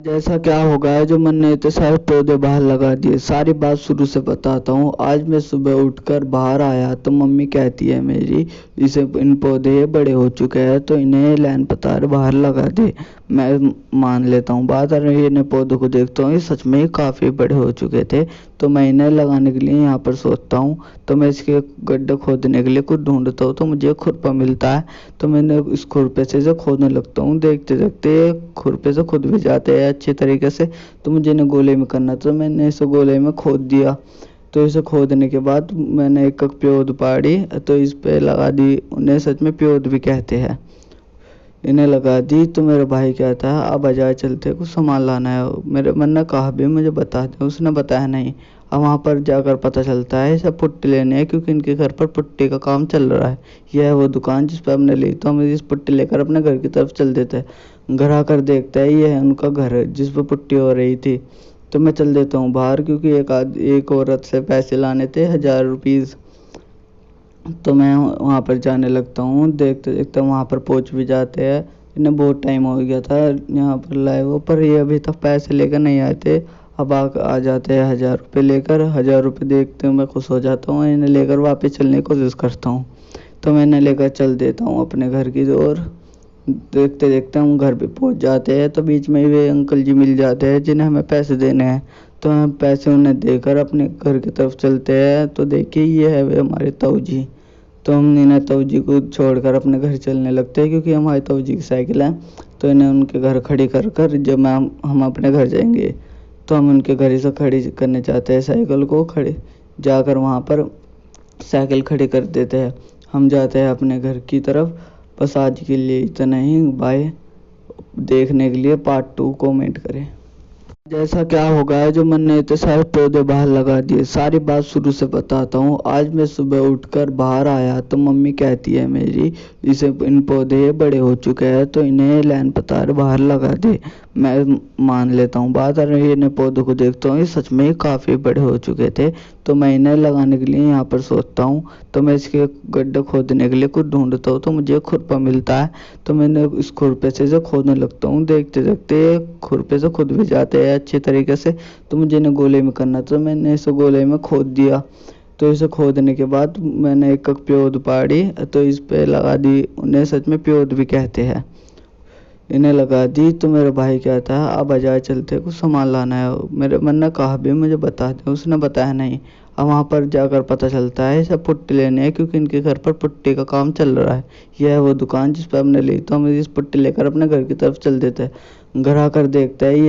जैसा क्या होगा है जो मैंने इतने सारे पौधे बाहर लगा दिए। सारी बात शुरू से बताता हूँ। आज मैं सुबह उठकर बाहर आया तो मम्मी कहती है मेरी, इसे इन पौधे बड़े हो चुके हैं तो इन्हें लाइन पतार बाहर लगा दे। मैं मान लेता हूँ बात, और इन्हें पौधों को देखता हूँ, ये सच में ही काफ़ी बड़े हो चुके थे। तो मैं इन्हें लगाने के लिए यहाँ पर सोचता हूँ। तो मैं इसके गड्ढे खोदने के लिए कुछ ढूंढता हूँ तो मुझे खुरपा मिलता है। तो मैंने इस खुरपे से इसे खोदने लगता हूँ। देखते देखते ये खुरपे से खुद भी जाते हैं अच्छी तरीके से। तो मुझे इन्हें गोले में करना, तो मैंने इसे गोले में खोद दिया। तो इसे खोदने के बाद मैंने एक प्योद पाड़ी तो इस पे लगा दी। उन्हें सच में प्योद भी कहते हैं। इन्हें लगा दी तो मेरा भाई कहता है अब बाजार चलते, कुछ सामान लाना है। मेरे मन ने कहा भी मुझे बता दे, उसने बताया नहीं। अब वहाँ पर जाकर पता चलता है सब पुट्टी लेने हैं, क्योंकि इनके घर पर पुट्टी का काम चल रहा है। यह है वो दुकान जिस पर हमने ली। तो हम इस पुट्टी लेकर अपने घर की तरफ चल देते हैं। घर आकर देखता है ये है उनका घर जिस पर पुट्टी हो रही थी। तो मैं चल देता हूँ बाहर, क्योंकि एक औरत से पैसे लाने थे 1000 रुपीज़। तो मैं वहाँ पर जाने लगता हूँ। देखते देखते वहाँ पर पहुँच भी जाते हैं। इन्हें बहुत टाइम हो गया था यहाँ पर लाए हुए, पर ये अभी तक पैसे लेकर नहीं आए थे। अब आ जाते हैं 1000 रुपये लेकर। 1000 रुपये देखते हुए मैं खुश हो जाता हूँ। इन्हें लेकर वापस चलने की कोशिश करता हूँ। तो मैं इन्हें लेकर चल देता हूँ अपने घर की ओर। देखते देखते हम घर पे पहुँच जाते हैं। तो बीच में वे अंकल जी मिल जाते हैं जिन्हें हमें पैसे देने हैं। तो हम पैसे उन्हें देकर अपने घर की तरफ चलते हैं। तो देखिए ये है वे हमारे ताऊ जी। तो हम इन्हें ताऊ जी को छोड़कर अपने घर चलने लगते हैं, क्योंकि हमारे ताऊ जी की साइकिल है। तो इन्हें उनके घर खड़ी कर कर जब हम अपने घर जाएंगे, तो हम उनके घर ही से खड़ी करने चाहते हैं साइकिल को। खड़ी जाकर वहाँ पर साइकिल खड़ी कर देते हैं। हम जाते हैं अपने घर की तरफ। बस आज के लिए इतना ही। बाय। देखने के लिए पार्ट 2 कमेंट करें। जैसा क्या होगा है जो मैंने इतने सारे पौधे बाहर लगा दिए। सारी बात शुरू से बताता हूँ। आज मैं सुबह उठकर बाहर आया तो मम्मी कहती है मेरी, इसे इन पौधे बड़े हो चुके हैं तो इन्हें लाइन पतार बाहर लगा दे। मैं मान लेता हूँ बात, और इन्हें पौधों को देखता हूँ, ये सच में ही काफ़ी बड़े हो चुके थे। तो मैं इन्हें लगाने के लिए यहाँ पर सोचता हूँ। तो मैं इसके गड्ढे खोदने के लिए कुछ ढूंढता हूँ तो मुझे खुरपा मिलता है। तो मैंने इस खुरपे से इसे खोदने लगता हूँ। देखते देखते खुरपे से खुद भी जाते हैं अच्छे तरीके से। तो मुझे इन्हें गोले में करना, तो मैंने इसे गोले में खोद दिया। तो इसे खोदने के बाद मैंने एक प्योद पाड़ी तो इस पे लगा दी। उन्हें सच में प्योद भी कहते हैं। इन्हें लगा दी तो मेरा भाई कहता है अब बाजार चलते, कुछ सामान लाना है। मेरे मन ने कहा भी मुझे बता दे, उसने बताया नहीं। अब वहाँ पर जाकर पता चलता है सब पुट्टी लेने हैं, क्योंकि इनके घर पर पुट्टी का काम चल रहा है। यह है वो दुकान जिस पर हमने ली। तो हम इस पुट्टी लेकर अपने घर की तरफ चल देते हैं। घर आकर देखता है ये